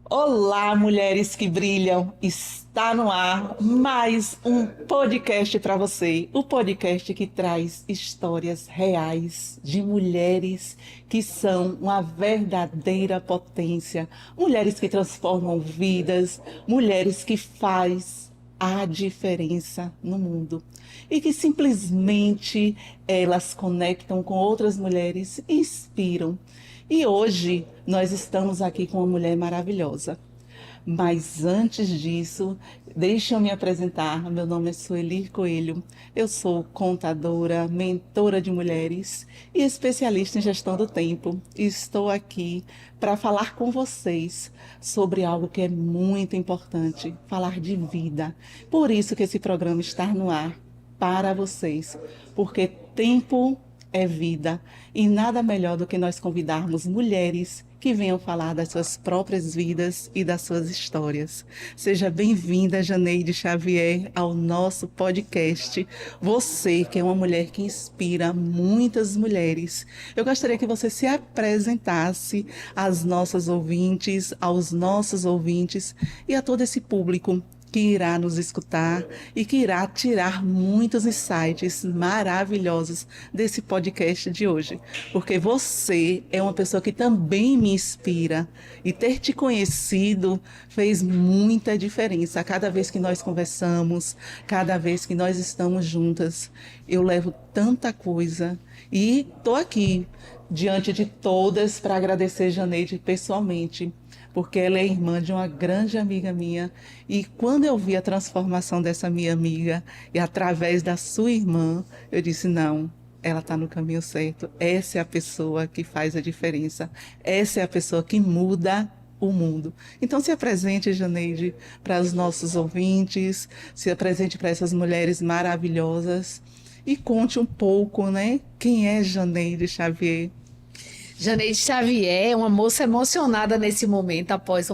Olá, mulheres que brilham! Está no ar mais um podcast para você. O podcast que traz histórias reais de mulheres que são uma verdadeira potência, mulheres que transformam vidas, mulheres que faz a diferença no mundo e que simplesmente elas conectam com outras mulheres e inspiram. E hoje nós estamos aqui com uma mulher maravilhosa. Mas antes disso, deixa eu me apresentar. Meu nome é Sueli Coelho. Eu sou contadora, mentora de mulheres e especialista em gestão do tempo. E estou aqui para falar com vocês sobre algo que é muito importante, falar de vida. Por isso que esse programa está no ar para vocês, porque tempo é vida e nada melhor do que nós convidarmos mulheres que venham falar das suas próprias vidas e das suas histórias. Seja bem-vinda, Janeide Xavier, ao nosso podcast. Você, que é uma mulher que inspira muitas mulheres. Eu gostaria que você se apresentasse às nossas ouvintes, aos nossos ouvintes e a todo esse público que irá nos escutar e que irá tirar muitos insights maravilhosos desse podcast de hoje. Porque você é uma pessoa que também me inspira e ter te conhecido fez muita diferença. Cada vez que nós conversamos, cada vez que nós estamos juntas, eu levo tanta coisa e estou aqui diante de todas para agradecer Janeide pessoalmente, porque ela é irmã de uma grande amiga minha. E quando eu vi a transformação dessa minha amiga, e através da sua irmã, eu disse: não, ela está no caminho certo. Essa é a pessoa que faz a diferença. Essa é a pessoa que muda o mundo. Então, se apresente, Janeide, para os nossos ouvintes, se apresente para essas mulheres maravilhosas e conte um pouco, né? Quem é Janeide Xavier? Janeide Xavier é uma moça emocionada nesse momento após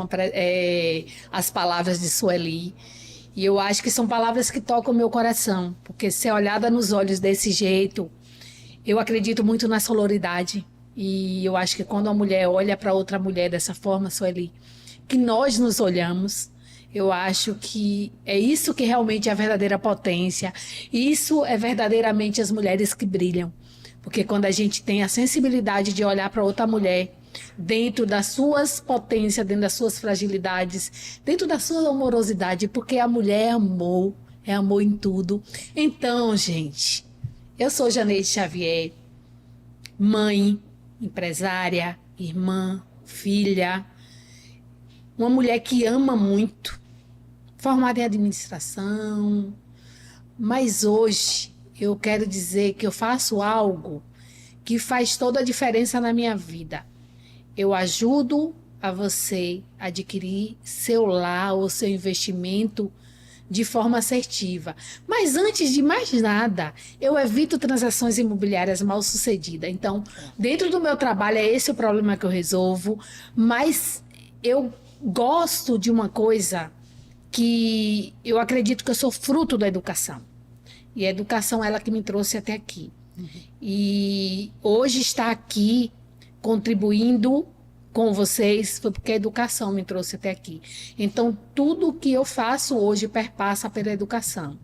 as palavras de Sueli. E eu acho que são palavras que tocam o meu coração, porque ser olhada nos olhos desse jeito, eu acredito muito na sororidade. E eu acho que quando uma mulher olha para outra mulher dessa forma, Sueli, que nós nos olhamos, eu acho que é isso que realmente é a verdadeira potência. Isso é verdadeiramente as mulheres que brilham. Porque quando a gente tem a sensibilidade de olhar para outra mulher, dentro das suas potências, dentro das suas fragilidades, dentro da sua amorosidade, porque a mulher é amor em tudo. Então, gente, eu sou Janeide Xavier, mãe, empresária, irmã, filha, uma mulher que ama muito, formada em administração, mas hoje eu quero dizer que eu faço algo que faz toda a diferença na minha vida. Eu ajudo a você adquirir seu lar ou seu investimento de forma assertiva. Mas antes de mais nada, eu evito transações imobiliárias mal sucedidas. Então, dentro do meu trabalho, é esse o problema que eu resolvo. Mas eu gosto de uma coisa que eu acredito que eu sou fruto da educação. E a educação, ela que me trouxe até aqui. E hoje estar aqui contribuindo com vocês foi porque a educação me trouxe até aqui. Então, tudo que eu faço hoje perpassa pela educação.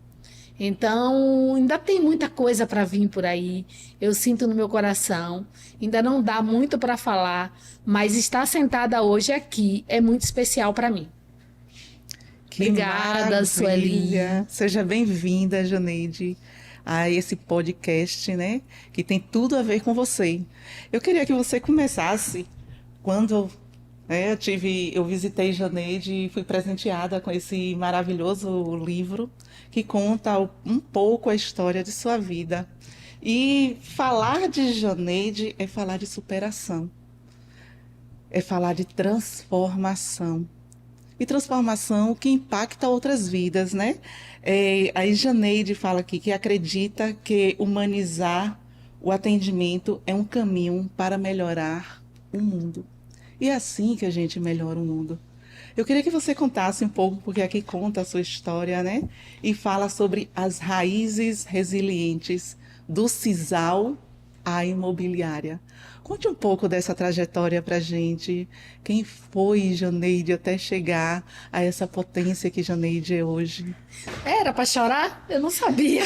Então, ainda tem muita coisa para vir por aí. Eu sinto no meu coração. Ainda não dá muito para falar, mas estar sentada hoje aqui é muito especial para mim. Que Obrigada, Sueli. maravilha! Seja bem-vinda, Janeide, a esse podcast, né? Que tem tudo a ver com você. Eu queria que você começasse quando eu visitei Janeide e fui presenteada com esse maravilhoso livro que conta um pouco a história de sua vida. E falar de Janeide é falar de superação, é falar de transformação. E transformação que impacta outras vidas, né? A Janeide fala aqui que acredita que humanizar o atendimento é um caminho para melhorar o mundo. E é assim que a gente melhora o mundo. Eu queria que você contasse um pouco, porque aqui conta a sua história, né? E fala sobre as raízes resilientes do sisal a imobiliária. Conte um pouco dessa trajetória para gente. Quem foi Janeide até chegar a essa potência que Janeide é hoje? Era para chorar? Eu não sabia.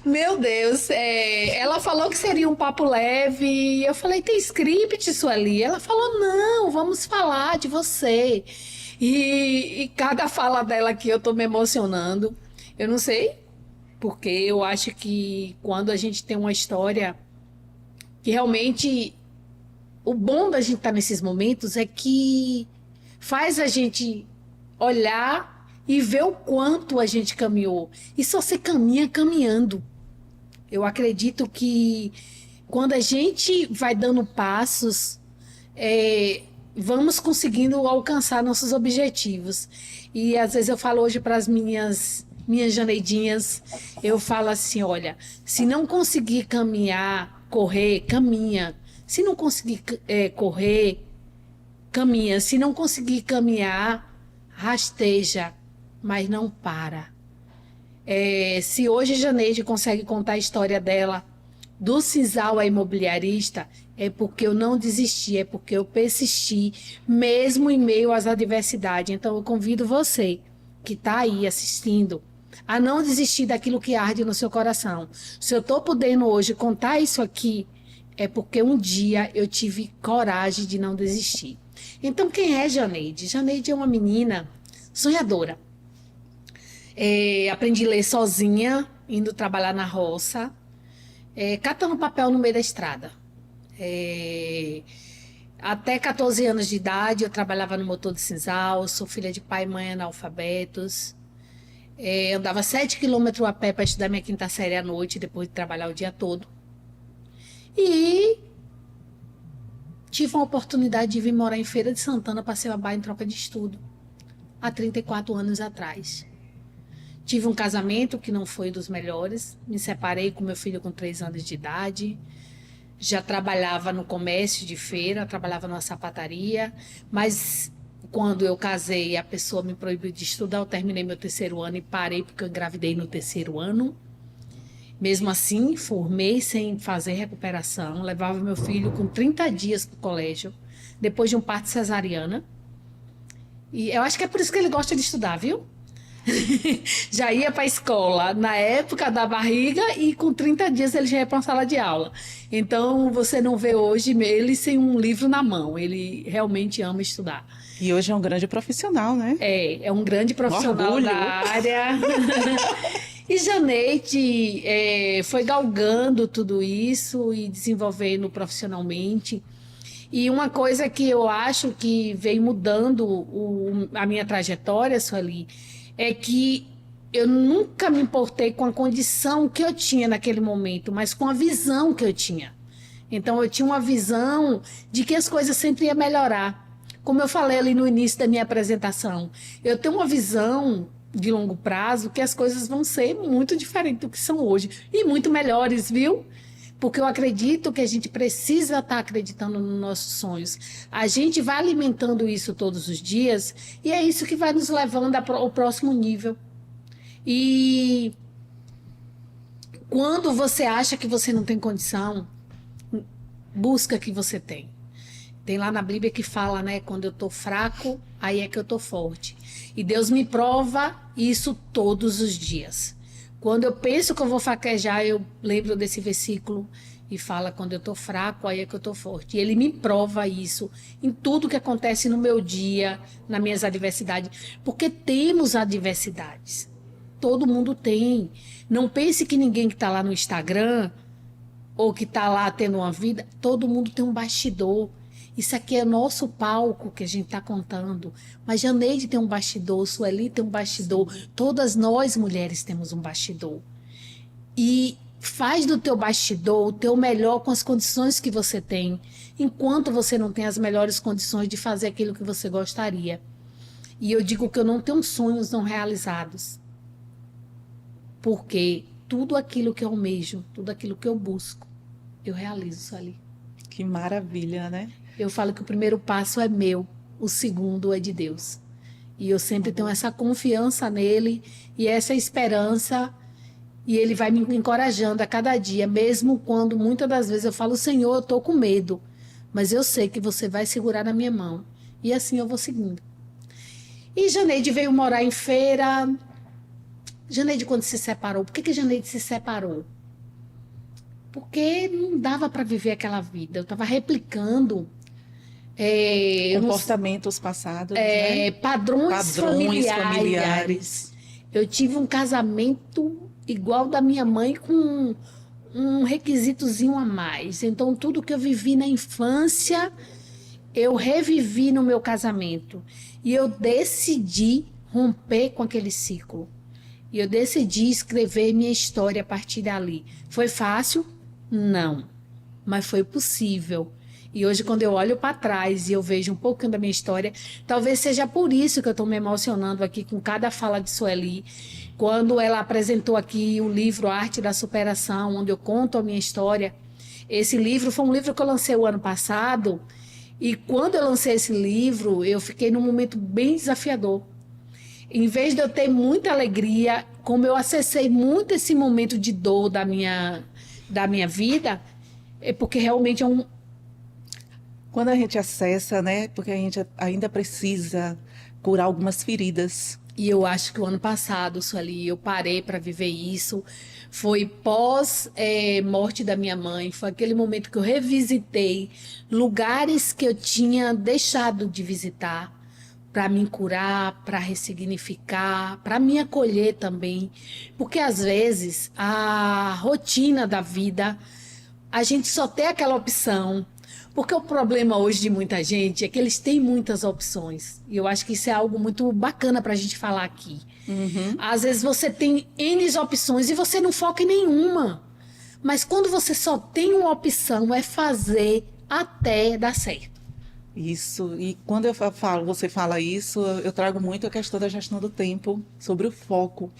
Meu Deus, ela falou que seria um papo leve. E eu falei, tem script, Sueli? Ela falou, não, vamos falar de você. E cada fala dela aqui eu tô me emocionando. Eu não sei, porque eu acho que quando a gente tem uma história que realmente o bom da gente estar nesses momentos é que faz a gente olhar e ver o quanto a gente caminhou. E só se caminha caminhando. Eu acredito que quando a gente vai dando passos, vamos conseguindo alcançar nossos objetivos. E às vezes eu falo hoje para as minhas Janeidinhas, eu falo assim, olha, se não conseguir caminhar, correr, caminha. Se não conseguir correr, caminha. Se não conseguir caminhar, rasteja, mas não para. Se hoje Janeide consegue contar a história dela, do sisal à imobiliarista, é porque eu não desisti, é porque eu persisti, mesmo em meio às adversidades. Então eu convido você, que está aí assistindo, a não desistir daquilo que arde no seu coração. Se eu estou podendo hoje contar isso aqui, é porque um dia eu tive coragem de não desistir. Então quem é Janeide? Janeide é uma menina sonhadora. Aprendi a ler sozinha, indo trabalhar na roça, catando papel no meio da estrada. Até 14 anos de idade eu trabalhava no motor de sisal, sou filha de pai e mãe analfabetos. Andava 7 quilômetros a pé para estudar minha quinta série à noite, depois de trabalhar o dia todo. E tive uma oportunidade de vir morar em Feira de Santana para Sebabá em troca de estudo, há 34 anos atrás. Tive um casamento que não foi dos melhores, me separei com meu filho com 3 anos de idade, já trabalhava no comércio de feira, trabalhava numa sapataria, mas quando eu casei a pessoa me proibiu de estudar, eu terminei meu 3º ano e parei porque eu engravidei no 3º ano. Mesmo assim, formei sem fazer recuperação, levava meu filho com 30 dias para o colégio, depois de um parto cesariana. E eu acho que é por isso que ele gosta de estudar, viu? Já ia para a escola na época da barriga e com 30 dias ele já ia para uma sala de aula. Então você não vê hoje ele sem um livro na mão, ele realmente ama estudar. E hoje é um grande profissional, né? É um grande profissional Orgulho. da área. E Janeide foi galgando tudo isso e desenvolvendo profissionalmente. E uma coisa que eu acho que veio mudando a minha trajetória, Sueli, é que eu nunca me importei com a condição que eu tinha naquele momento, mas com a visão que eu tinha. Então eu tinha uma visão de que as coisas sempre iam melhorar. Como eu falei ali no início da minha apresentação, eu tenho uma visão de longo prazo que as coisas vão ser muito diferentes do que são hoje. E muito melhores, viu? Porque eu acredito que a gente precisa estar acreditando nos nossos sonhos. A gente vai alimentando isso todos os dias e é isso que vai nos levando ao próximo nível. E quando você acha que você não tem condição, busca que você tem. Tem lá na Bíblia que fala, né? Quando eu tô fraco, aí é que eu tô forte. E Deus me prova isso todos os dias. Quando eu penso que eu vou fraquejar, eu lembro desse versículo e fala, quando eu tô fraco, aí é que eu tô forte. E ele me prova isso em tudo que acontece no meu dia, nas minhas adversidades. Porque temos adversidades. Todo mundo tem. Não pense que ninguém que tá lá no Instagram ou que tá lá tendo uma vida, todo mundo tem um bastidor. Isso aqui é nosso palco que a gente está contando. Mas Janeide tem um bastidor, Sueli tem um bastidor. Todas nós, mulheres, temos um bastidor. E faz do teu bastidor o teu melhor com as condições que você tem, enquanto você não tem as melhores condições de fazer aquilo que você gostaria. E eu digo que eu não tenho sonhos não realizados. Porque tudo aquilo que eu almejo, tudo aquilo que eu busco, eu realizo, Sueli. Que maravilha, né? Eu falo que o primeiro passo é meu, o segundo é de Deus. E eu sempre tenho essa confiança nele e essa esperança E ele vai me encorajando a cada dia, mesmo quando muitas das vezes eu falo, Senhor, eu tô com medo, mas eu sei que você vai segurar na minha mão. E assim eu vou seguindo. E Janeide veio morar em Feira. Janeide, quando se separou, por que Janeide se separou? Porque não dava para viver aquela vida. Eu estava replicando Comportamentos passados, né? padrões familiares. Eu tive um casamento igual da minha mãe com um requisitozinho a mais. Então, tudo que eu vivi na infância, eu revivi no meu casamento. E eu decidi romper com aquele ciclo. E eu decidi escrever minha história a partir dali. Foi fácil? Não. Mas foi possível. E hoje, quando eu olho para trás e eu vejo um pouquinho da minha história, talvez seja por isso que eu estou me emocionando aqui com cada fala de Sueli. Quando ela apresentou aqui o livro Arte da Superação, onde eu conto a minha história. Esse livro foi um livro que eu lancei o ano passado. E quando eu lancei esse livro, eu fiquei num momento bem desafiador. Em vez de eu ter muita alegria, como eu acessei muito esse momento de dor da minha vida, é porque realmente é um... Quando a gente acessa, né? Porque a gente ainda precisa curar algumas feridas. E eu acho que o ano passado, Sueli, eu parei para viver isso. Foi pós morte da minha mãe. Foi aquele momento que eu revisitei lugares que eu tinha deixado de visitar para me curar, para ressignificar, para me acolher também. Porque às vezes a rotina da vida, a gente só tem aquela opção. Porque o problema hoje de muita gente é que eles têm muitas opções. E eu acho que isso é algo muito bacana para a gente falar aqui. Uhum. Às vezes você tem N opções e você não foca em nenhuma. Mas quando você só tem uma opção, é fazer até dar certo. Isso. E quando você fala isso, eu trago muito a questão da gestão do tempo, sobre o foco.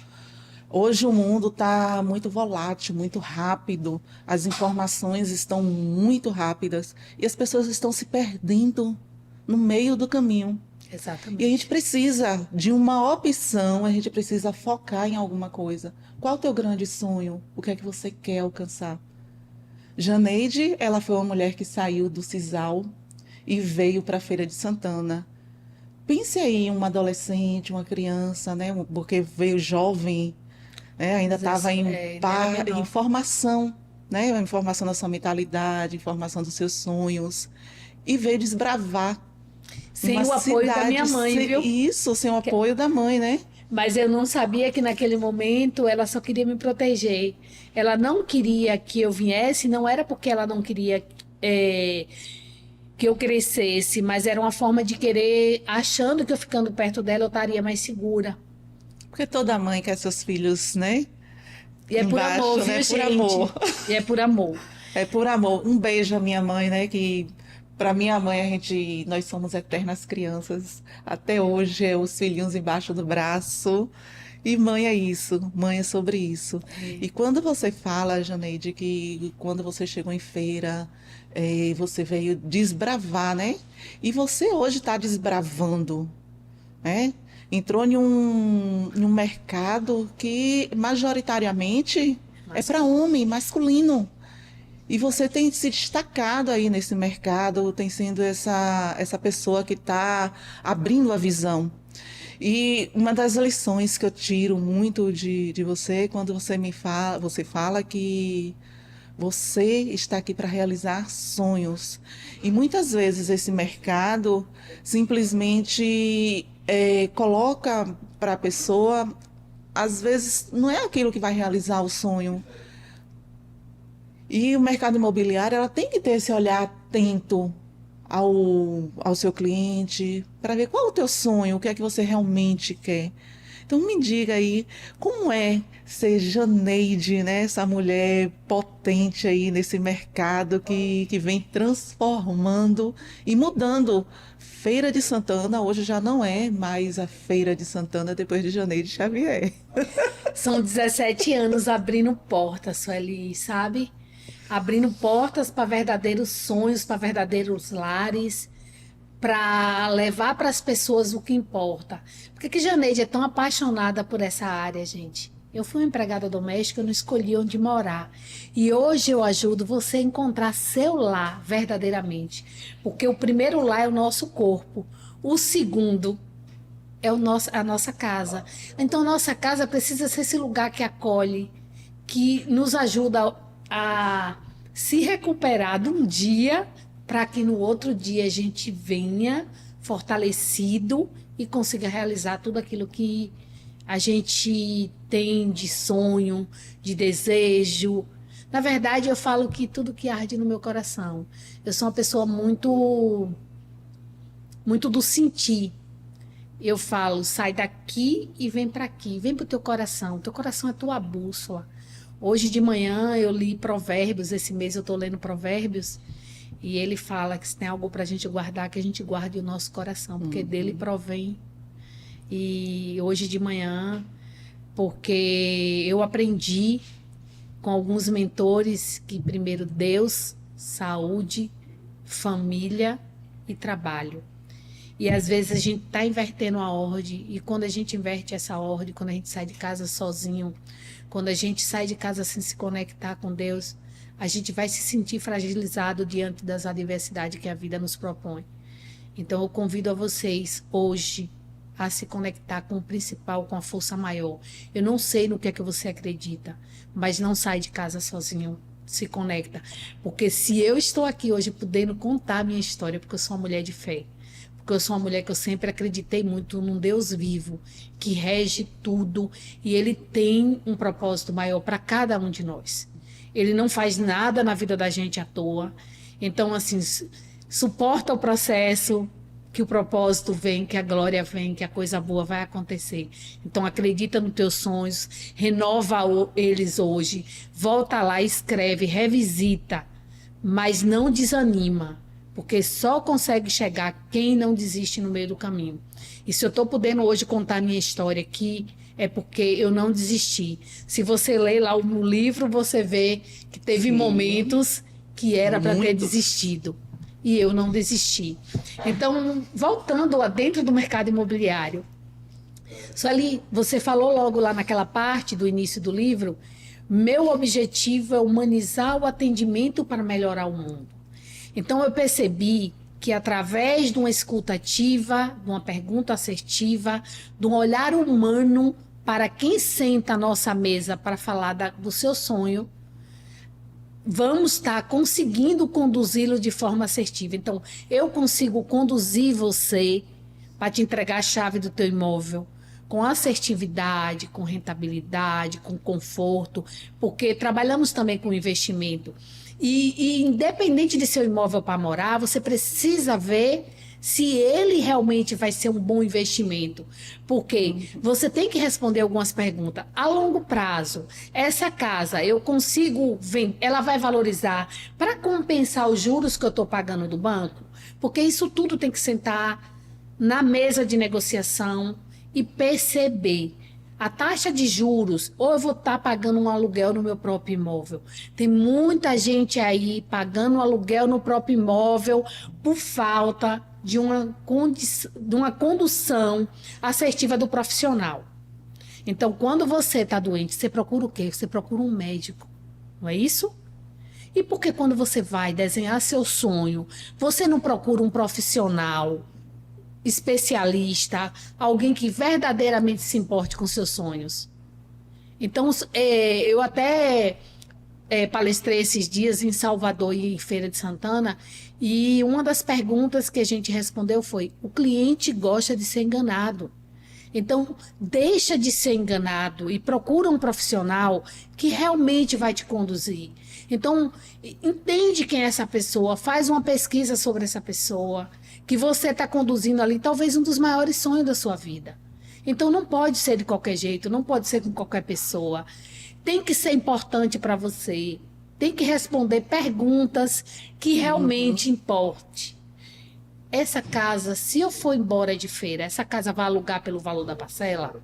Hoje o mundo está muito volátil, muito rápido, as informações estão muito rápidas e as pessoas estão se perdendo no meio do caminho. Exatamente. E a gente precisa de uma opção, a gente precisa focar em alguma coisa. Qual é o teu grande sonho? O que é que você quer alcançar? Janeide, ela foi uma mulher que saiu do Sisal e veio para a Feira de Santana. Pense aí em uma adolescente, uma criança, né? Porque veio jovem, né? Ainda estava em formação, né? Em formação da sua mentalidade, em formação dos seus sonhos. E veio desbravar Sem uma o apoio da cidade minha mãe, viu? Isso, sem o apoio da mãe, né? Mas eu não sabia que naquele momento ela só queria me proteger. Ela não queria que eu viesse, não era porque ela não queria que eu crescesse, mas era uma forma de querer, achando que eu ficando perto dela eu estaria mais segura. Porque toda mãe quer seus filhos, né? E é por Embaixo, amor, né? viu, Por gente? amor. E é por amor. É por amor. Um beijo à minha mãe, né? Que para minha mãe nós somos eternas crianças. Até hoje é os filhinhos embaixo do braço. E mãe é isso, mãe é sobre isso. E quando você fala, Janeide, que quando você chegou em feira, você veio desbravar, né? E você hoje está desbravando, né? Entrou em um mercado que majoritariamente é para homem, masculino. E você tem se destacado aí nesse mercado, tem sendo essa pessoa que está abrindo a visão. E uma das lições que eu tiro muito de você é quando você fala que você está aqui para realizar sonhos. E muitas vezes esse mercado simplesmente coloca para a pessoa, às vezes não é aquilo que vai realizar o sonho. E o mercado imobiliário, ela tem que ter esse olhar atento ao seu cliente, para ver qual é o teu sonho, o que é que você realmente quer. Então me diga aí, como é ser Janeide, né? Essa mulher potente aí nesse mercado que vem transformando e mudando. Feira de Santana hoje já não é mais a Feira de Santana depois de Janeide Xavier. São 17 anos abrindo portas, Sueli, sabe? Abrindo portas para verdadeiros sonhos, para verdadeiros lares, para levar para as pessoas o que importa. Por que Janeide é tão apaixonada por essa área, gente? Eu fui uma empregada doméstica, eu não escolhi onde morar. E hoje eu ajudo você a encontrar seu lar verdadeiramente. Porque o primeiro lar é o nosso corpo. O segundo é a nossa casa. Então, nossa casa precisa ser esse lugar que acolhe, que nos ajuda a se recuperar de um dia, para que no outro dia a gente venha fortalecido e consiga realizar tudo aquilo que a gente tem de sonho, de desejo. Na verdade, eu falo que tudo que arde no meu coração. Eu sou uma pessoa muito do sentir. Eu falo, sai daqui e vem para aqui, vem para o teu coração. Teu coração é tua bússola. Hoje de manhã eu li Provérbios, esse mês eu estou lendo Provérbios, e ele fala que se tem algo para a gente guardar, que a gente guarde o nosso coração, porque dele provém. E hoje de manhã, porque eu aprendi com alguns mentores que primeiro Deus, saúde, família e trabalho. E às vezes a gente está invertendo a ordem, e quando a gente inverte essa ordem, quando a gente sai de casa sozinho, quando a gente sai de casa sem se conectar com Deus, a gente vai se sentir fragilizado diante das adversidades que a vida nos propõe. Então eu convido a vocês hoje a se conectar com o principal, com a força maior. Eu não sei no que é que você acredita, mas não sai de casa sozinho. Se conecta. Porque se eu estou aqui hoje podendo contar a minha história, porque eu sou uma mulher de fé, porque eu sou uma mulher que eu sempre acreditei muito num Deus vivo, que rege tudo, e Ele tem um propósito maior para cada um de nós. Ele não faz nada na vida da gente à toa. Então, assim, suporta o processo, que o propósito vem, que a glória vem, que a coisa boa vai acontecer. Então, acredita nos teus sonhos, renova eles hoje, volta lá, escreve, revisita, mas não desanima. Porque só consegue chegar quem não desiste no meio do caminho. E se eu estou podendo hoje contar a minha história aqui, é porque eu não desisti. Se você ler lá o livro, você vê que teve momentos que era para ter desistido. E eu não desisti. Então, voltando lá dentro do mercado imobiliário. Sueli, você falou logo lá naquela parte do início do livro, meu objetivo é humanizar o atendimento para melhorar o mundo. Então, eu percebi que através de uma escuta ativa, de uma pergunta assertiva, de um olhar humano para quem senta à nossa mesa para falar do seu sonho, vamos estar conseguindo conduzi-lo de forma assertiva. Então, eu consigo conduzir você para te entregar a chave do teu imóvel com assertividade, com rentabilidade, com conforto, porque trabalhamos também com investimento. E independente de seu imóvel para morar, você precisa ver se ele realmente vai ser um bom investimento. Porque você tem que responder algumas perguntas. A longo prazo, essa casa eu consigo vender, ela vai valorizar para compensar os juros que eu estou pagando do banco? Porque isso tudo tem que sentar na mesa de negociação e perceber. A taxa de juros, ou eu vou estar pagando um aluguel no meu próprio imóvel. Tem muita gente aí pagando um aluguel no próprio imóvel por falta de uma condução assertiva do profissional. Então, quando você está doente, você procura o quê? Você procura um médico, não é isso? E por que quando você vai desenhar seu sonho, você não procura um profissional especialista, alguém que verdadeiramente se importe com seus sonhos? Então, eu até palestrei esses dias em Salvador e em Feira de Santana, e uma das perguntas que a gente respondeu foi: o cliente gosta de ser enganado. Então, deixa de ser enganado e procura um profissional que realmente vai te conduzir. Então, entende quem é essa pessoa, faz uma pesquisa sobre essa pessoa, que você está conduzindo ali, talvez um dos maiores sonhos da sua vida. Então, não pode ser de qualquer jeito, não pode ser com qualquer pessoa. Tem que ser importante para você. Tem que responder perguntas que realmente importem. Essa casa, se eu for embora de feira, essa casa vai alugar pelo valor da parcela?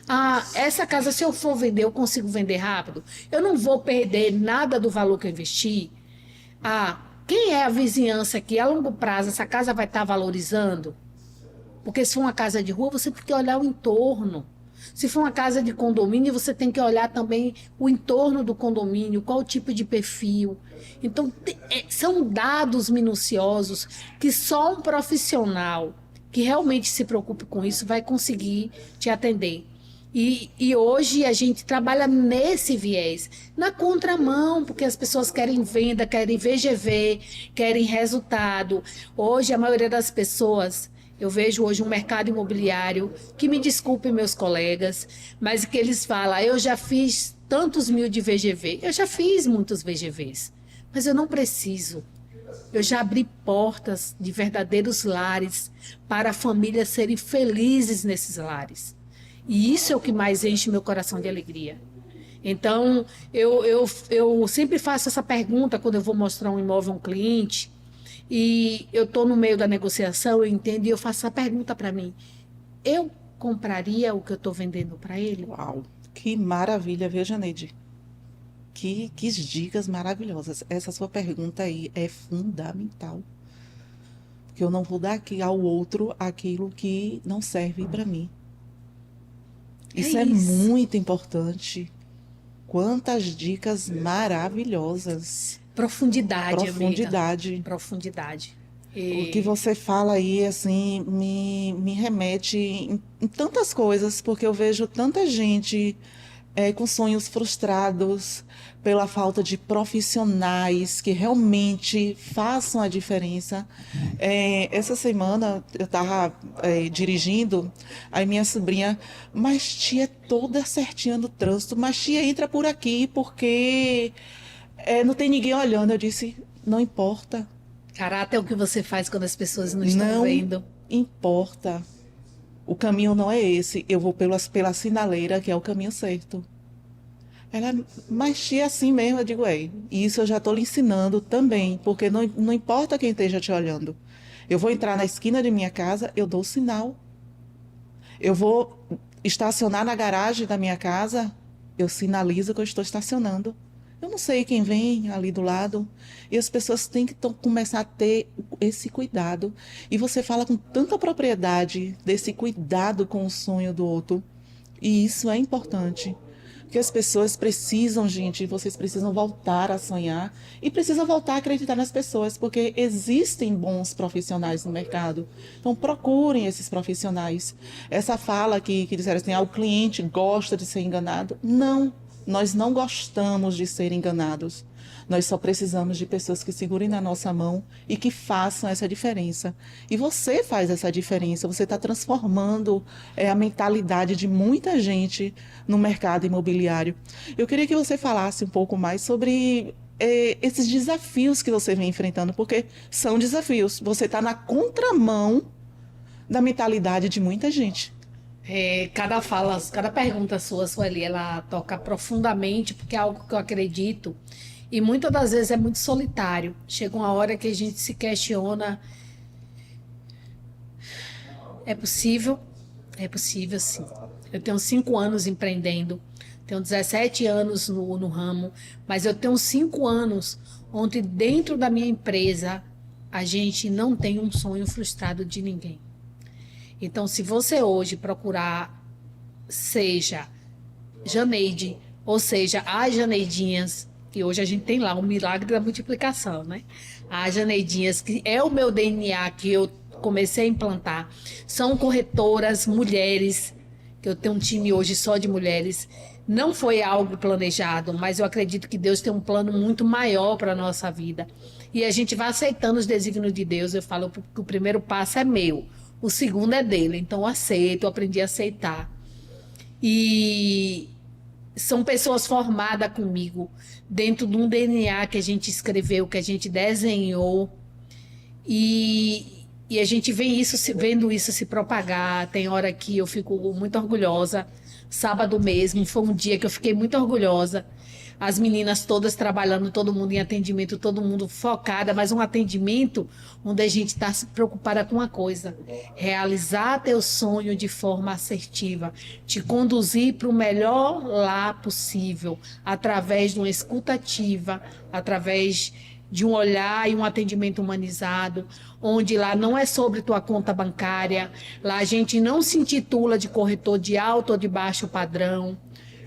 Ah, essa casa, se eu for vender, eu consigo vender rápido? Eu não vou perder nada do valor que eu investi? Ah, quem é a vizinhança que a longo prazo essa casa vai estar valorizando? Porque se for uma casa de rua, você tem que olhar o entorno. Se for uma casa de condomínio, você tem que olhar também o entorno do condomínio, qual o tipo de perfil. Então, são dados minuciosos que só um profissional que realmente se preocupe com isso vai conseguir te atender. E hoje a gente trabalha nesse viés, na contramão, porque as pessoas querem venda, querem VGV, querem resultado. Hoje, a maioria das pessoas, eu vejo hoje um mercado imobiliário, que me desculpem meus colegas, mas que eles falam, eu já fiz tantos mil de VGV, eu já fiz muitos VGVs, mas eu não preciso. Eu já abri portas de verdadeiros lares para famílias serem felizes nesses lares. E isso é o que mais enche meu coração de alegria. Então, eu sempre faço essa pergunta quando eu vou mostrar um imóvel a um cliente e eu estou no meio da negociação, eu entendo, e eu faço essa pergunta para mim. Eu compraria o que eu estou vendendo para ele? Uau, que maravilha, viu, Janeide? Que dicas maravilhosas. Essa sua pergunta aí é fundamental. Porque eu não vou dar aqui ao outro aquilo que não serve para mim. Isso é muito importante. Quantas dicas maravilhosas. Profundidade, Profundidade. amiga. Profundidade. O que você fala aí, assim, me remete em tantas coisas, porque eu vejo tanta gente com sonhos frustrados pela falta de profissionais que realmente façam a diferença. Essa semana eu estava dirigindo, aí minha sobrinha, mas tia é toda certinha no trânsito, mas tia entra por aqui porque não tem ninguém olhando. Eu disse, não importa. Caráter é o que você faz quando as pessoas não estão vendo. Não importa. O caminho não é esse. Eu vou pela sinaleira, que é o caminho certo. Ela, mas tia, é assim mesmo. Eu digo, isso eu já estou lhe ensinando também, porque não importa quem esteja te olhando. Eu vou entrar na esquina de minha casa, eu dou o sinal. Eu vou estacionar na garagem da minha casa, eu sinalizo que eu estou estacionando. Eu não sei quem vem ali do lado. E as pessoas têm que começar a ter esse cuidado. E você fala com tanta propriedade desse cuidado com o sonho do outro. E isso é importante. Porque as pessoas precisam, gente, vocês precisam voltar a sonhar. E precisam voltar a acreditar nas pessoas. Porque existem bons profissionais no mercado. Então procurem esses profissionais. Essa fala que disseram assim, o cliente gosta de ser enganado. Não. Nós não gostamos de ser enganados. Nós só precisamos de pessoas que segurem na nossa mão e que façam essa diferença. E você faz essa diferença. Você está transformando a mentalidade de muita gente no mercado imobiliário. Eu queria que você falasse um pouco mais sobre esses desafios que você vem enfrentando, porque são desafios. Você está na contramão da mentalidade de muita gente. Cada pergunta sua, Sueli, ela toca profundamente, porque é algo que eu acredito. E muitas das vezes é muito solitário. Chega uma hora que a gente se questiona. É possível? É possível, sim. Eu tenho 5 anos empreendendo, tenho 17 anos no ramo, mas eu tenho 5 anos onde dentro da minha empresa a gente não tem um sonho frustrado de ninguém. Então, se você hoje procurar, seja Janeide, ou seja, as Janeidinhas, que hoje a gente tem lá o milagre da multiplicação, né? As Janeidinhas, que é o meu DNA que eu comecei a implantar, são corretoras, mulheres, que eu tenho um time hoje só de mulheres. Não foi algo planejado, mas eu acredito que Deus tem um plano muito maior para a nossa vida. E a gente vai aceitando os desígnios de Deus. Eu falo que o primeiro passo é meu. O segundo é dele, então eu aceito, eu aprendi a aceitar. E são pessoas formadas comigo, dentro de um DNA que a gente escreveu, que a gente desenhou. E a gente vendo isso se propagar. Tem hora que eu fico muito orgulhosa. Sábado mesmo, foi um dia que eu fiquei muito orgulhosa. As meninas todas trabalhando, todo mundo em atendimento, todo mundo focada, mas um atendimento onde a gente está se preocupada com uma coisa: realizar teu sonho de forma assertiva, te conduzir para o melhor lá possível, através de uma escuta ativa, através de um olhar e um atendimento humanizado, onde lá não é sobre tua conta bancária, lá a gente não se intitula de corretor de alto ou de baixo padrão,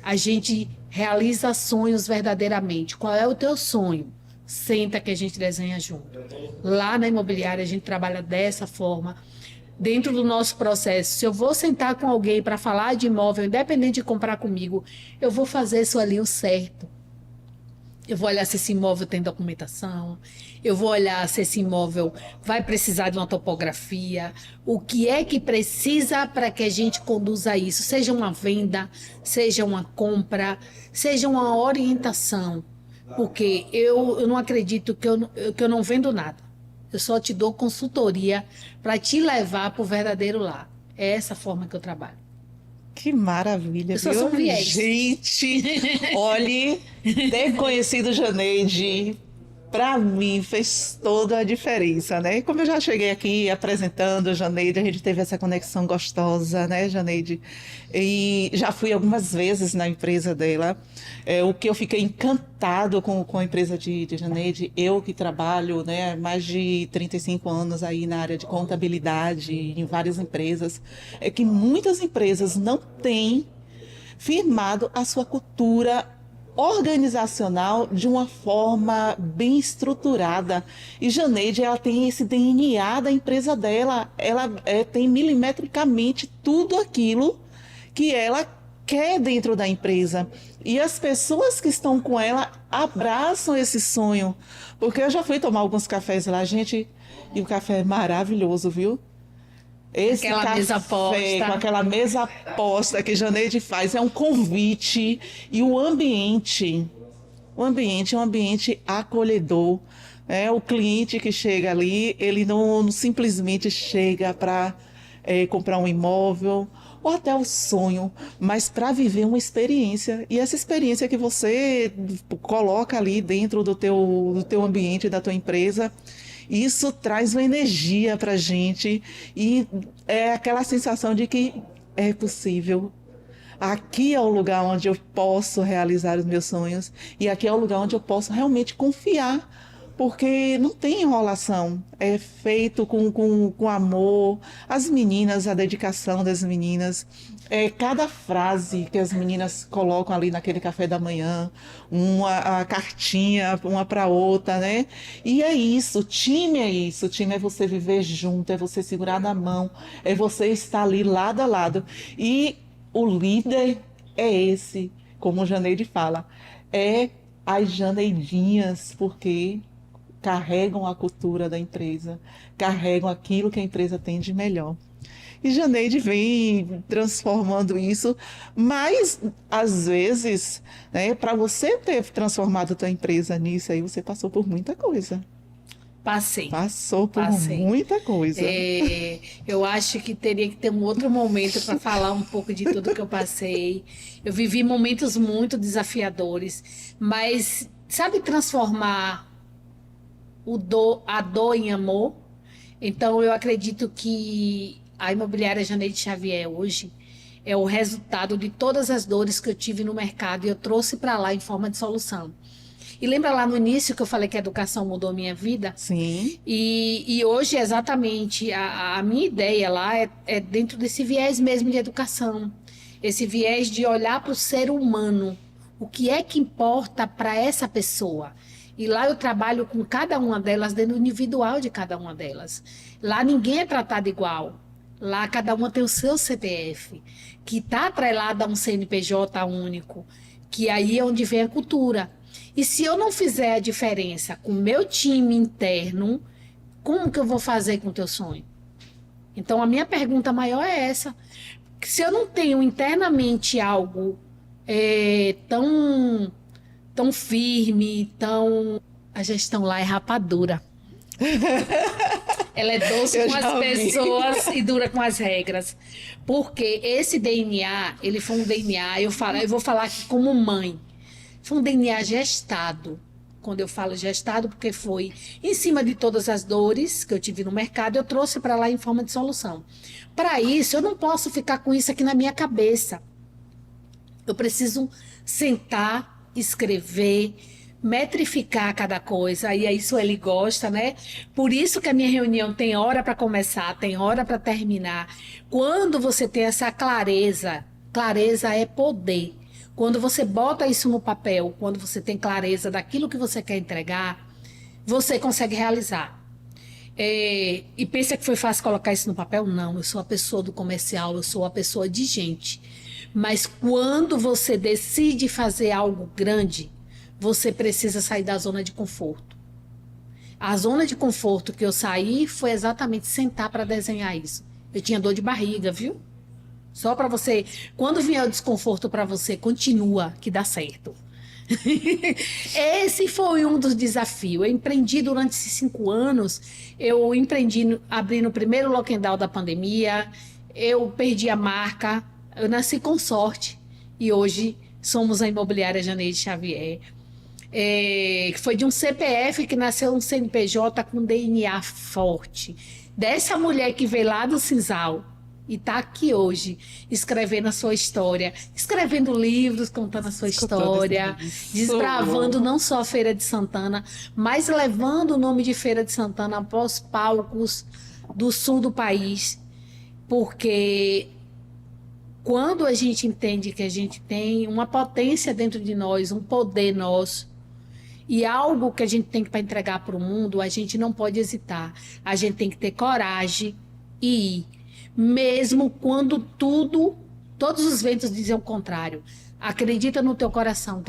a gente realiza sonhos verdadeiramente. Qual é o teu sonho? Senta que a gente desenha junto. Lá na imobiliária a gente trabalha dessa forma. Dentro do nosso processo, se eu vou sentar com alguém para falar de imóvel, independente de comprar comigo, eu vou fazer isso ali o certo. Eu vou olhar se esse imóvel tem documentação, eu vou olhar se esse imóvel vai precisar de uma topografia, o que é que precisa para que a gente conduza isso, seja uma venda, seja uma compra, seja uma orientação, porque eu não acredito que eu não vendo nada. Eu só te dou consultoria para te levar para o verdadeiro lar. É essa forma que eu trabalho. Que maravilha, Eu só viu? sou um viés. Gente, olhe, ter conhecido Janeide, para mim, fez toda a diferença, né? Como eu já cheguei aqui apresentando a Janeide, a gente teve essa conexão gostosa, né, Janeide? E já fui algumas vezes na empresa dela. O que eu fiquei encantado com a empresa de Janeide, eu que trabalho, né, mais de 35 anos aí na área de contabilidade, em várias empresas, é que muitas empresas não têm firmado a sua cultura organizacional de uma forma bem estruturada. E Janeide, ela tem esse DNA da empresa dela, ela tem milimetricamente tudo aquilo que ela quer dentro da empresa. E as pessoas que estão com ela abraçam esse sonho. Porque eu já fui tomar alguns cafés lá, gente, e o café é maravilhoso, viu? Esse Aquela café mesa posta. com aquela mesa posta que Janeide faz é um convite, e o ambiente é um ambiente acolhedor. O cliente que chega ali, ele não simplesmente chega para comprar um imóvel ou até o sonho, mas para viver uma experiência. E essa experiência que você coloca ali dentro do teu ambiente, da tua empresa, isso traz uma energia para a gente, e é aquela sensação de que é possível. Aqui é o lugar onde eu posso realizar os meus sonhos, e aqui é o lugar onde eu posso realmente confiar, porque não tem enrolação, é feito com amor. As meninas, a dedicação das meninas, cada frase que as meninas colocam ali naquele café da manhã, a cartinha uma para outra, né? E é isso, time é isso, time é você viver junto, é você segurar na mão, é você estar ali lado a lado. E o líder é esse, como o Janeide fala, é as Janeidinhas, porque carregam a cultura da empresa, carregam aquilo que a empresa tem de melhor. E Janeide vem transformando isso, mas às vezes, né, para você ter transformado a tua empresa nisso aí, você passou por muita coisa. Passei. Passou por Passei. muita coisa. Eu acho que teria que ter um outro momento para falar um pouco de tudo que eu passei. Eu vivi momentos muito desafiadores, mas sabe transformar a dor em amor? Então eu acredito que a imobiliária Janeide Xavier hoje é o resultado de todas as dores que eu tive no mercado e eu trouxe para lá em forma de solução. E lembra lá no início que eu falei que a educação mudou a minha vida? Sim. E hoje, exatamente, a minha ideia lá é dentro desse viés mesmo de educação. Esse viés de olhar para o ser humano. O que é que importa para essa pessoa? E lá eu trabalho com cada uma delas dentro do individual de cada uma delas. Lá ninguém é tratado igual. Lá cada uma tem o seu CPF, que está atrelado a um CNPJ único, que aí é onde vem a cultura. E se eu não fizer a diferença com o meu time interno, como que eu vou fazer com o teu sonho? Então, a minha pergunta maior é essa. Se eu não tenho internamente algo tão firme, a gestão lá é rapadura. Ela é doce com as pessoas e dura com as regras. Porque esse DNA, ele foi um DNA, eu vou falar aqui como mãe. Foi um DNA gestado. Quando eu falo gestado, porque foi em cima de todas as dores que eu tive no mercado, eu trouxe para lá em forma de solução. Para isso, eu não posso ficar com isso aqui na minha cabeça. Eu preciso sentar, escrever, metrificar cada coisa, e isso ele gosta, né? Por isso que a minha reunião tem hora para começar, tem hora para terminar. Quando você tem essa clareza, clareza é poder. Quando você bota isso no papel, quando você tem clareza daquilo que você quer entregar, você consegue realizar. E pensa que foi fácil colocar isso no papel? Não, eu sou a pessoa do comercial, eu sou a pessoa de gente. Mas quando você decide fazer algo grande, você precisa sair da zona de conforto. A zona de conforto que eu saí foi exatamente sentar para desenhar isso. Eu tinha dor de barriga, viu? Só para você, quando vier o desconforto para você, continua que dá certo. Esse foi um dos desafios. Eu empreendi durante esses 5 anos. Eu empreendi abrindo o primeiro lockdown da pandemia. Eu perdi a marca. Eu nasci com sorte. E hoje somos a Imobiliária Janeide Xavier. Foi de um CPF que nasceu um CNPJ com DNA forte. Dessa mulher que veio lá do Sisal e está aqui hoje, escrevendo a sua história, escrevendo livros, contando a sua história, desbravando não só a Feira de Santana, mas levando o nome de Feira de Santana após palcos do sul do país, porque quando a gente entende que a gente tem uma potência dentro de nós, um poder nosso, e algo que a gente tem para entregar para o mundo, a gente não pode hesitar. A gente tem que ter coragem e ir. Mesmo quando todos os ventos dizem o contrário. Acredita no teu coração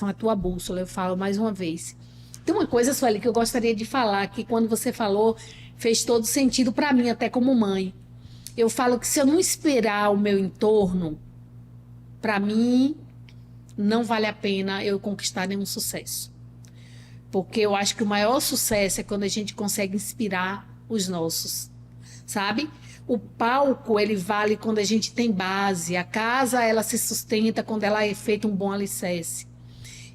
é tua bússola, eu falo mais uma vez. Tem uma coisa, Sueli, que eu gostaria de falar, que quando você falou, fez todo sentido para mim, até como mãe. Eu falo que se eu não esperar o meu entorno, para mim, não vale a pena eu conquistar nenhum sucesso. Porque eu acho que o maior sucesso é quando a gente consegue inspirar os nossos, sabe? O palco, ele vale quando a gente tem base. A casa, ela se sustenta quando ela é feita um bom alicerce.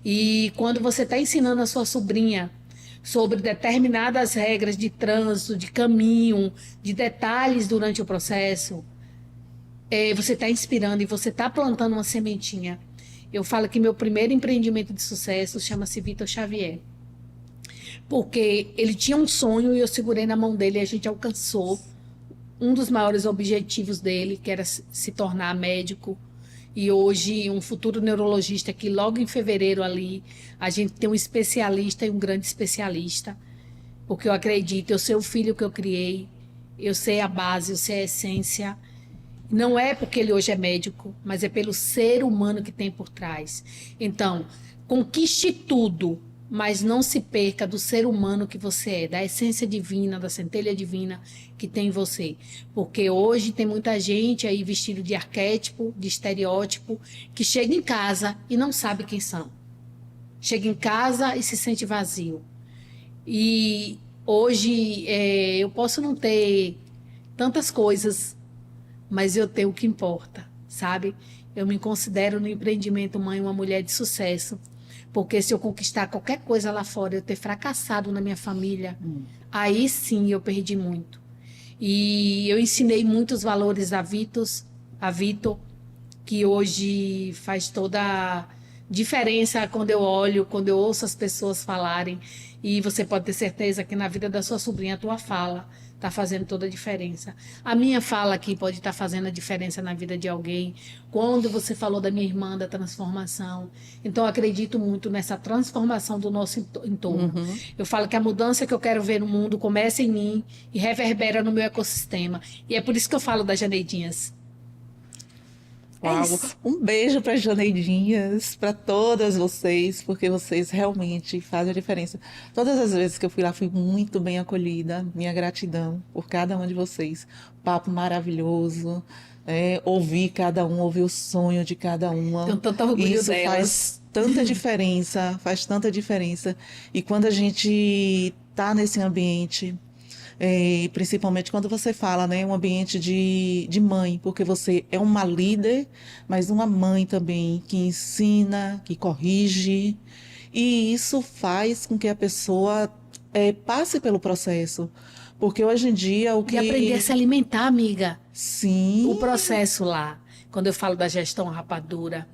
E quando você está ensinando a sua sobrinha sobre determinadas regras de trânsito, de caminho, de detalhes durante o processo, você está inspirando e você está plantando uma sementinha. Eu falo que meu primeiro empreendimento de sucesso chama-se Vitor Xavier. Porque ele tinha um sonho e eu segurei na mão dele e a gente alcançou um dos maiores objetivos dele, que era se tornar médico. E hoje, um futuro neurologista, que logo em fevereiro ali, a gente tem um especialista e um grande especialista. Porque eu acredito, eu sei o filho que eu criei, eu sei a base, eu sei a essência. Não é porque ele hoje é médico, mas é pelo ser humano que tem por trás. Então, conquiste tudo, mas não se perca do ser humano que você é, da essência divina, da centelha divina que tem em você. Porque hoje tem muita gente aí vestido de arquétipo, de estereótipo, que chega em casa e não sabe quem são. Chega em casa e se sente vazio. E hoje eu posso não ter tantas coisas, mas eu tenho o que importa, sabe? Eu me considero no empreendimento mãe uma mulher de sucesso. Porque se eu conquistar qualquer coisa lá fora, eu ter fracassado na minha família, aí sim eu perdi muito. E eu ensinei muitos valores a Vitor, que hoje faz toda a diferença quando eu olho, quando eu ouço as pessoas falarem. E você pode ter certeza que na vida da sua sobrinha, a tua fala está fazendo toda a diferença. A minha fala aqui pode estar fazendo a diferença na vida de alguém. Quando você falou da minha irmã, da transformação. Então, eu acredito muito nessa transformação do nosso entorno. Eu falo que a mudança que eu quero ver no mundo começa em mim e reverbera no meu ecossistema. E é por isso que eu falo das Janeidinhas. Uau. Um beijo para as Janeidinhas, para todas vocês, porque vocês realmente fazem a diferença. Todas as vezes que eu fui lá, fui muito bem acolhida. Minha gratidão por cada um de vocês. Papo maravilhoso. Ouvir cada um, ouvir o sonho de cada uma. Tenho tanto orgulho Isso delas. faz tanta diferença, faz tanta diferença. E quando a gente está nesse ambiente, principalmente quando você fala, né, um ambiente de mãe, porque você é uma líder, mas uma mãe também que ensina, que corrige, e isso faz com que a pessoa passe pelo processo, porque hoje em dia o que... E aprender a se alimentar, amiga. Sim. O processo lá, quando eu falo da gestão rapadura,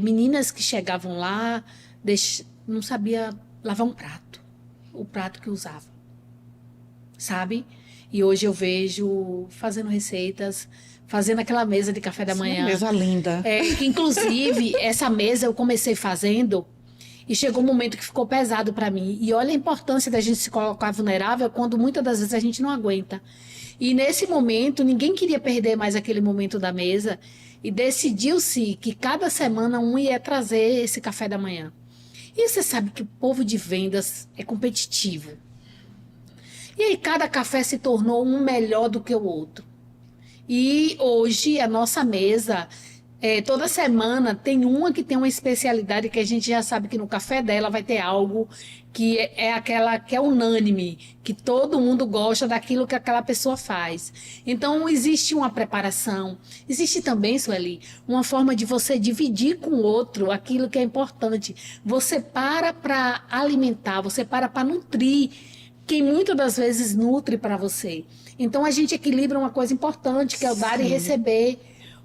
meninas que chegavam lá não sabia lavar um prato, o prato que usava, sabe? E hoje eu vejo fazendo receitas, fazendo aquela mesa de café da manhã. Mesa linda. Que inclusive, essa mesa eu comecei fazendo e chegou um momento que ficou pesado para mim. E olha a importância da gente se colocar vulnerável quando muitas das vezes a gente não aguenta. E nesse momento, ninguém queria perder mais aquele momento da mesa e decidiu-se que cada semana um ia trazer esse café da manhã. E você sabe que o povo de vendas é competitivo. E aí cada café se tornou um melhor do que o outro. E hoje a nossa mesa, toda semana tem uma que tem uma especialidade que a gente já sabe que no café dela vai ter algo que é aquela que é unânime, que todo mundo gosta daquilo que aquela pessoa faz. Então existe uma preparação, existe também, Sueli, uma forma de você dividir com o outro aquilo que é importante. Você para alimentar, você para nutrir quem muitas das vezes nutre para você. Então a gente equilibra uma coisa importante, que é o dar e receber.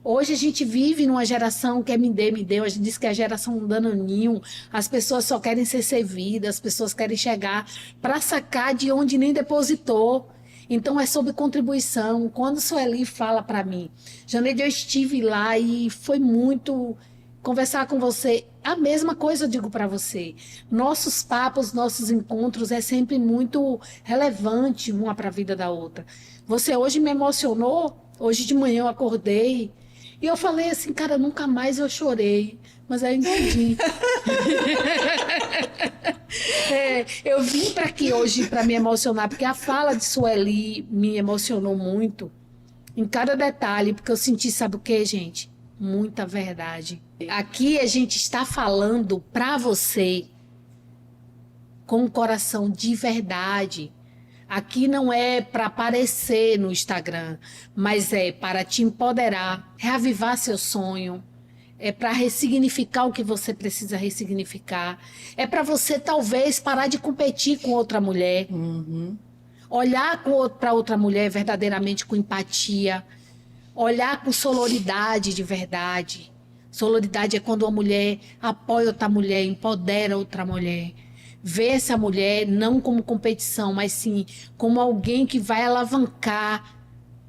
Hoje a gente vive numa geração que é me dê. A gente diz que é a geração danoninho. As pessoas só querem ser servidas, as pessoas querem chegar para sacar de onde nem depositou. Então é sobre contribuição. Quando Sueli fala para mim, Janeide, eu estive lá e foi muito conversar com você. A mesma coisa eu digo para você. Nossos papos, nossos encontros é sempre muito relevante uma para a vida da outra. Você hoje me emocionou. Hoje de manhã eu acordei e eu falei assim, cara, nunca mais eu chorei. Mas aí eu entendi. Eu vim para aqui hoje para me emocionar, porque a fala de Sueli me emocionou muito. Em cada detalhe, porque eu senti, sabe o que, gente? Muita verdade. Aqui a gente está falando para você com o coração de verdade. Aqui não é para aparecer no Instagram, mas é para te empoderar, reavivar seu sonho, é para ressignificar o que você precisa ressignificar, é para você talvez parar de competir com outra mulher, olhar para outra mulher verdadeiramente com empatia, olhar com sororidade de verdade. Sororidade é quando uma mulher apoia outra mulher, empodera outra mulher. Vê essa mulher não como competição, mas sim como alguém que vai alavancar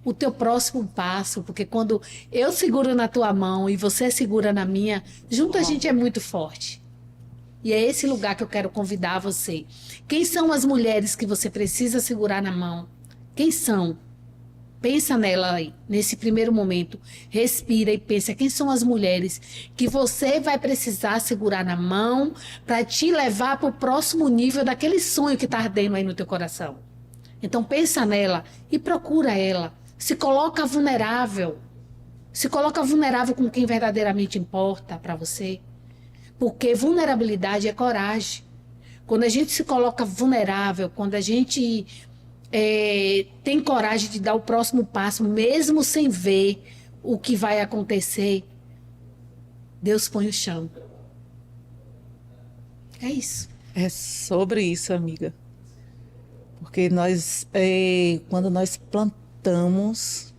o teu próximo passo. Porque quando eu seguro na tua mão e você segura na minha, junto a gente é muito forte. E é esse lugar que eu quero convidar você. Quem são as mulheres que você precisa segurar na mão? Quem são? Pensa nela aí, nesse primeiro momento. Respira e pensa quem são as mulheres que você vai precisar segurar na mão para te levar para o próximo nível daquele sonho que está ardendo aí no teu coração. Então pensa nela e procura ela. Se coloca vulnerável. Se coloca vulnerável com quem verdadeiramente importa para você. Porque vulnerabilidade é coragem. Quando a gente se coloca vulnerável, quando a gente tem coragem de dar o próximo passo, mesmo sem ver o que vai acontecer, Deus põe o chão. É isso. É sobre isso, amiga. Porque nós, quando nós plantamos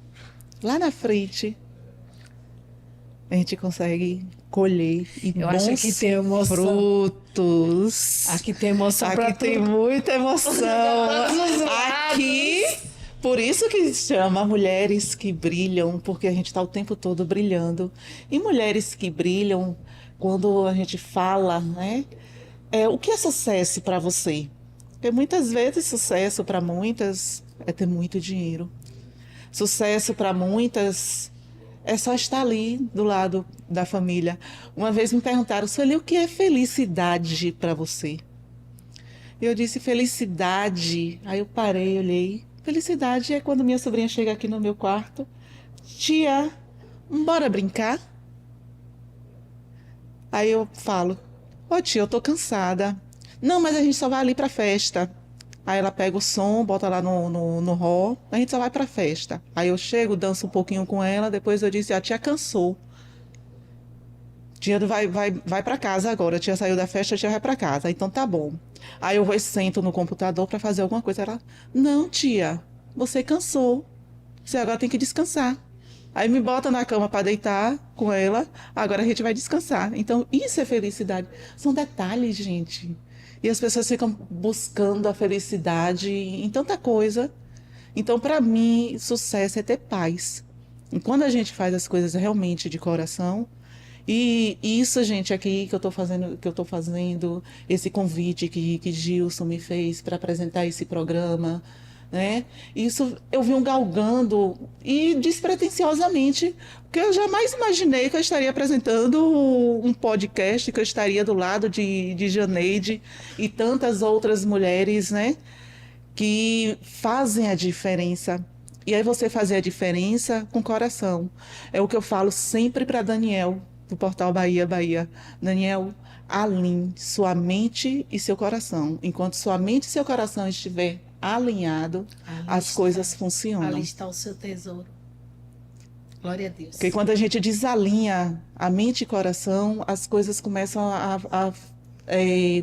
lá na frente, a gente consegue colher e Eu bons acho que tem emoção. frutos. Aqui tem emoção pra Aqui tem tudo. muita emoção. Todos os lados. Aqui, por isso que se chama Mulheres que Brilham, porque a gente está o tempo todo brilhando. E mulheres que brilham, quando a gente fala, né? O que é sucesso para você? Porque muitas vezes sucesso para muitas é ter muito dinheiro. Sucesso para muitas é só estar ali do lado da família. Uma vez me perguntaram, Sueli, o que é felicidade para você? Eu disse, felicidade. Aí eu parei, olhei. Felicidade é quando minha sobrinha chega aqui no meu quarto. Tia, bora brincar? Aí eu falo, ô tia, eu tô cansada. Não, mas a gente só vai ali pra festa. Aí ela pega o som, bota lá no hall, a gente só vai pra festa. Aí eu chego, danço um pouquinho com ela, depois eu disse, a tia cansou. Tia vai pra casa agora, a tia saiu da festa, a tia vai pra casa. Então tá bom. Aí eu vou e sento no computador pra fazer alguma coisa. Ela, não tia, você cansou. Você agora tem que descansar. Aí me bota na cama para deitar com ela, agora a gente vai descansar. Então, isso é felicidade. São detalhes, gente. E as pessoas ficam buscando a felicidade em tanta coisa. Então, para mim, sucesso é ter paz. E quando a gente faz as coisas realmente de coração, e isso, gente, aqui que eu tô fazendo esse convite que Gilson me fez para apresentar esse programa, né? Isso eu vim galgando e despretensiosamente, porque eu jamais imaginei que eu estaria apresentando um podcast, que eu estaria do lado de Janeide e tantas outras mulheres, né? Que fazem a diferença. E aí você fazer a diferença com o coração. É o que eu falo sempre para Daniel, do portal Bahia Bahia. Daniel, alinhe sua mente e seu coração. Enquanto sua mente e seu coração estiver alinhado, as coisas funcionam. Ali está o seu tesouro. Glória a Deus. Porque quando a gente desalinha a mente e coração, as coisas começam a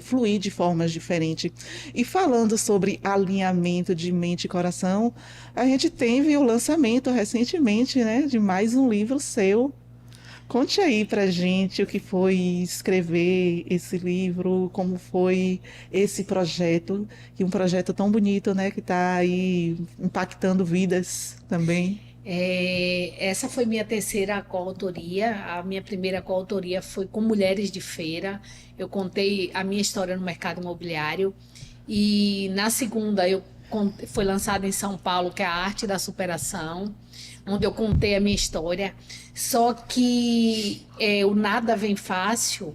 fluir de formas diferentes. E falando sobre alinhamento de mente e coração, a gente teve o lançamento recentemente, né, de mais um livro seu. Conte aí pra gente o que foi escrever esse livro, como foi esse projeto, que é um projeto tão bonito, né, que está aí impactando vidas também. Essa foi minha terceira coautoria. A minha primeira coautoria foi com Mulheres de Feira. Eu contei a minha história no mercado imobiliário. E na segunda, foi lançada em São Paulo, que é a Arte da Superação, onde eu contei a minha história. Só que o Nada Vem Fácil,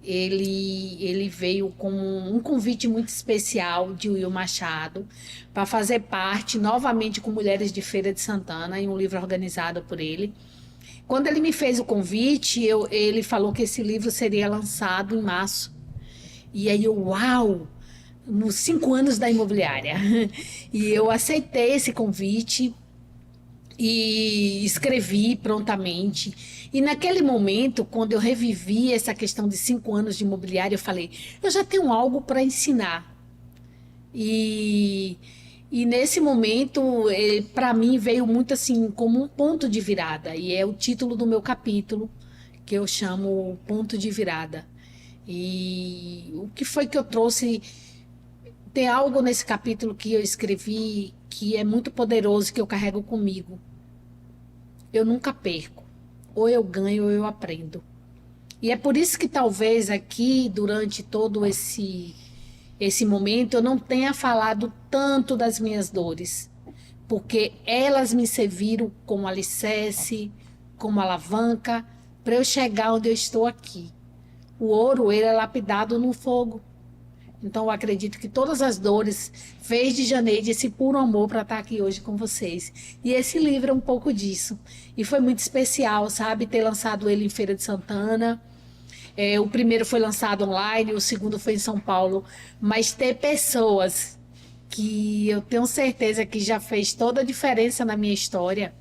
ele veio com um convite muito especial de Will Machado para fazer parte novamente com Mulheres de Feira de Santana, em um livro organizado por ele. Quando ele me fez o convite, ele falou que esse livro seria lançado em março. E aí uau! Nos 5 anos da imobiliária. E eu aceitei esse convite e escrevi prontamente. E naquele momento, quando eu revivi essa questão de 5 anos de imobiliária, eu falei, eu já tenho algo para ensinar. E nesse momento, para mim, veio muito assim, como um ponto de virada. E é o título do meu capítulo, que eu chamo Ponto de Virada. E o que foi que eu trouxe? Tem algo nesse capítulo que eu escrevi que é muito poderoso, que eu carrego comigo. Eu nunca perco. Ou eu ganho ou eu aprendo. E é por isso que talvez aqui, durante todo esse momento, eu não tenha falado tanto das minhas dores. Porque elas me serviram como alicerce, como alavanca, para eu chegar onde eu estou aqui. O ouro, ele é lapidado no fogo. Então, eu acredito que todas as dores fez de Janeide esse puro amor para estar aqui hoje com vocês. E esse livro é um pouco disso. E foi muito especial, sabe? Ter lançado ele em Feira de Santana. O primeiro foi lançado online, o segundo foi em São Paulo. Mas ter pessoas que eu tenho certeza que já fez toda a diferença na minha história,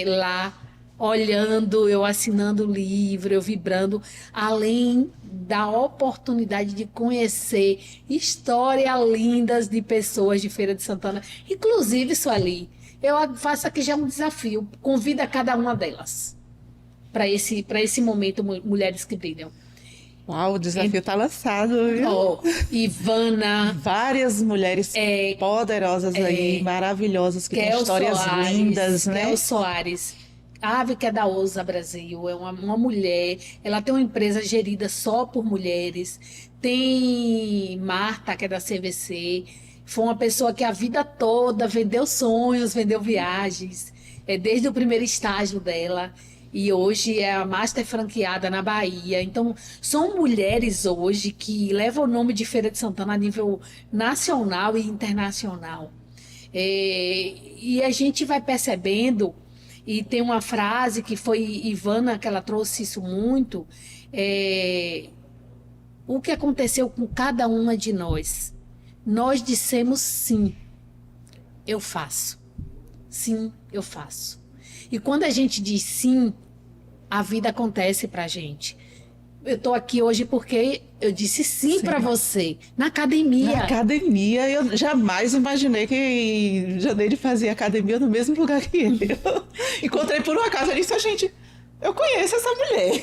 lá, olhando, eu assinando o livro, eu vibrando, além da oportunidade de conhecer histórias lindas de pessoas de Feira de Santana. Inclusive, Sueli, eu faço aqui já um desafio, convida cada uma delas para esse momento, Mulheres que Brilham. Uau, o desafio está lançado, viu? Ivana. Várias mulheres poderosas aí, maravilhosas, que têm histórias lindas, né? Kel Soares. A Ave que é da Ousa Brasil, é uma mulher, ela tem uma empresa gerida só por mulheres. Tem Marta, que é da CVC, foi uma pessoa que a vida toda vendeu sonhos, vendeu viagens, desde o primeiro estágio dela. E hoje é a master franqueada na Bahia. Então, são mulheres hoje que levam o nome de Feira de Santana a nível nacional e internacional. E a gente vai percebendo, e tem uma frase que foi Ivana, que ela trouxe isso muito, o que aconteceu com cada uma de nós. Nós dissemos sim, eu faço. Sim, eu faço. E quando a gente diz sim, a vida acontece pra gente. Eu tô aqui hoje porque eu disse sim, Sim. para você, na academia. Na academia, eu jamais imaginei que Janeide fazia academia no mesmo lugar que eu. Encontrei por um acaso, eu disse, gente, eu conheço essa mulher.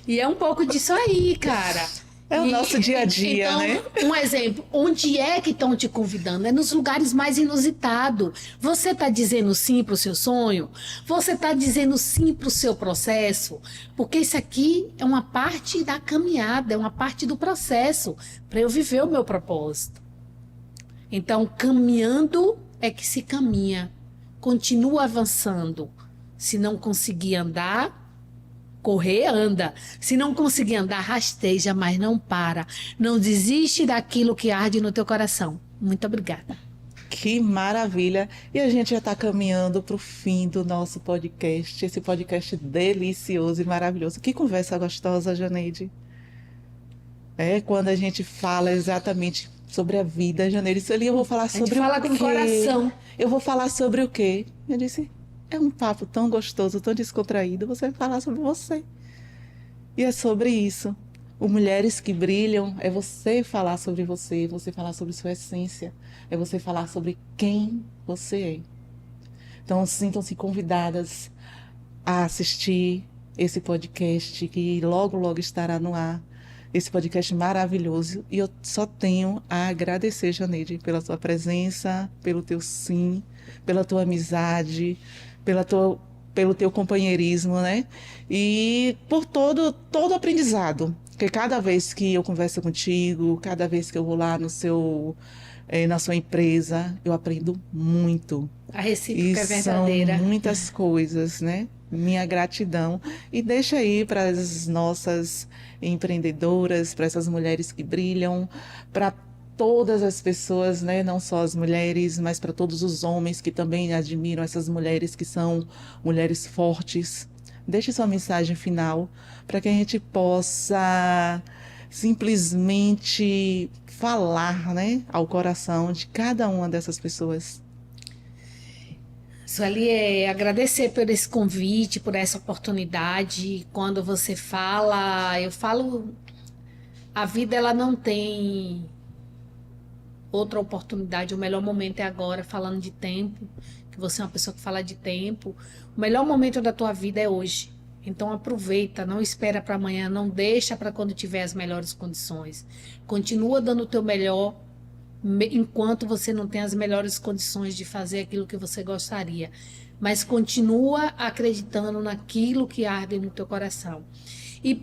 E é um pouco disso aí, cara. É o nosso dia a dia, então, né? um exemplo, onde é que estão te convidando? É nos lugares mais inusitados. Você está dizendo sim para o seu sonho? Você está dizendo sim para o seu processo? Porque isso aqui é uma parte da caminhada, é uma parte do processo para eu viver o meu propósito. Então, caminhando é que se caminha. Continua avançando. Se não conseguir andar, correr, anda. Se não conseguir andar, rasteja, mas não para. Não desiste daquilo que arde no teu coração. Muito obrigada. Que maravilha! E a gente já está caminhando para o fim do nosso podcast, esse podcast delicioso e maravilhoso. Que conversa gostosa, Janeide. É quando a gente fala exatamente sobre a vida, Janeide. Isso ali eu vou falar gente sobre fala o com quê? o coração. Eu vou falar sobre o quê? Eu disse, é um papo tão gostoso, tão descontraído. Você vai falar sobre você. E é sobre isso. O Mulheres que Brilham é você falar sobre você falar sobre sua essência, é você falar sobre quem você é. Então, sintam-se convidadas a assistir esse podcast que logo, logo estará no ar. Esse podcast maravilhoso. E eu só tenho a agradecer, Janeide, pela tua presença, pelo teu sim, pela tua amizade, pelo teu companheirismo, né? E por todo o aprendizado. Porque cada vez que eu converso contigo, cada vez que eu vou lá na sua empresa, eu aprendo muito. A recíproca E é são verdadeira. muitas coisas, né? Minha gratidão. E deixa aí para as nossas empreendedoras, para essas mulheres que brilham, para todas as pessoas, né? Não só as mulheres, mas para todos os homens que também admiram essas mulheres que são mulheres fortes. Deixe sua mensagem final para que a gente possa simplesmente falar, né, ao coração de cada uma dessas pessoas. Sueli, agradecer por esse convite, por essa oportunidade. Quando você fala, eu falo, a vida ela não tem outra oportunidade. O melhor momento é agora, falando de tempo, que você é uma pessoa que fala de tempo. O melhor momento da tua vida é hoje. Então aproveita, não espera para amanhã, não deixa para quando tiver as melhores condições. Continua dando o teu melhor enquanto você não tem as melhores condições de fazer aquilo que você gostaria. Mas continua acreditando naquilo que arde no teu coração. E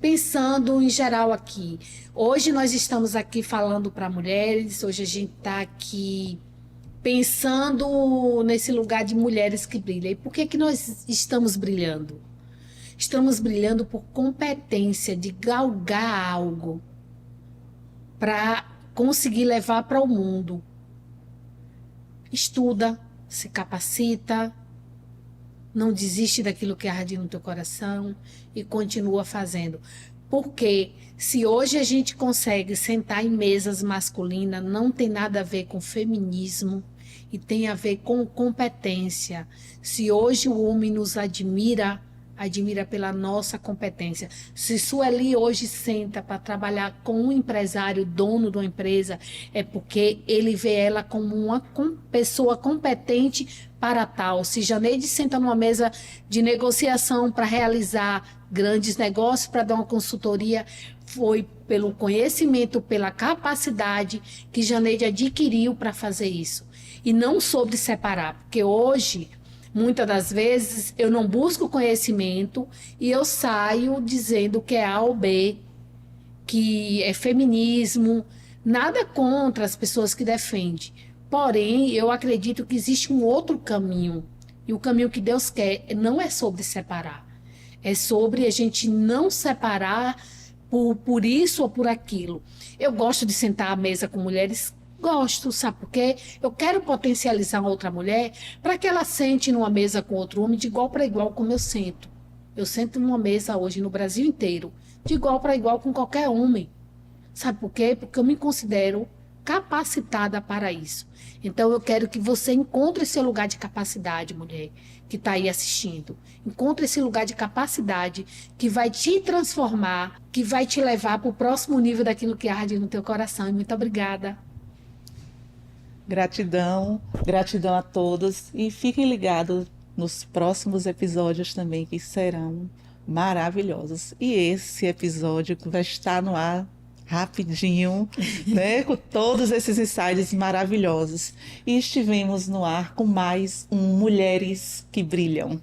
pensando em geral aqui, hoje nós estamos aqui falando para mulheres, hoje a gente está aqui pensando nesse lugar de mulheres que brilham. E por que nós estamos brilhando? Estamos brilhando por competência de galgar algo para conseguir levar para o mundo. Estuda, se capacita, não desiste daquilo que arde no teu coração e continua fazendo. Porque se hoje a gente consegue sentar em mesas masculinas, não tem nada a ver com feminismo e tem a ver com competência. Se hoje o homem nos admira pela nossa competência. Se Sueli hoje senta para trabalhar com um empresário, dono de uma empresa, é porque ele vê ela como uma pessoa competente para tal. Se Janeide senta numa mesa de negociação para realizar grandes negócios, para dar uma consultoria, foi pelo conhecimento, pela capacidade que Janeide adquiriu para fazer isso. E não soube separar, porque hoje muitas das vezes eu não busco conhecimento e eu saio dizendo que é A ou B, que é feminismo, nada contra as pessoas que defendem. Porém, eu acredito que existe um outro caminho. E o caminho que Deus quer não é sobre separar. É sobre a gente não separar por isso ou por aquilo. Eu gosto de sentar à mesa com mulheres. Gosto, sabe por quê? Eu quero potencializar outra mulher para que ela sente numa mesa com outro homem de igual para igual como eu sento. Eu sento numa mesa hoje no Brasil inteiro, de igual para igual com qualquer homem. Sabe por quê? Porque eu me considero capacitada para isso. Então, eu quero que você encontre seu lugar de capacidade, mulher, que está aí assistindo. Encontre esse lugar de capacidade que vai te transformar, que vai te levar para o próximo nível daquilo que arde no teu coração. E muito obrigada. Gratidão, gratidão a todos e fiquem ligados nos próximos episódios também que serão maravilhosos. E esse episódio vai estar no ar rapidinho, né, com todos esses insights maravilhosos. E estivemos no ar com mais um Mulheres que Brilham.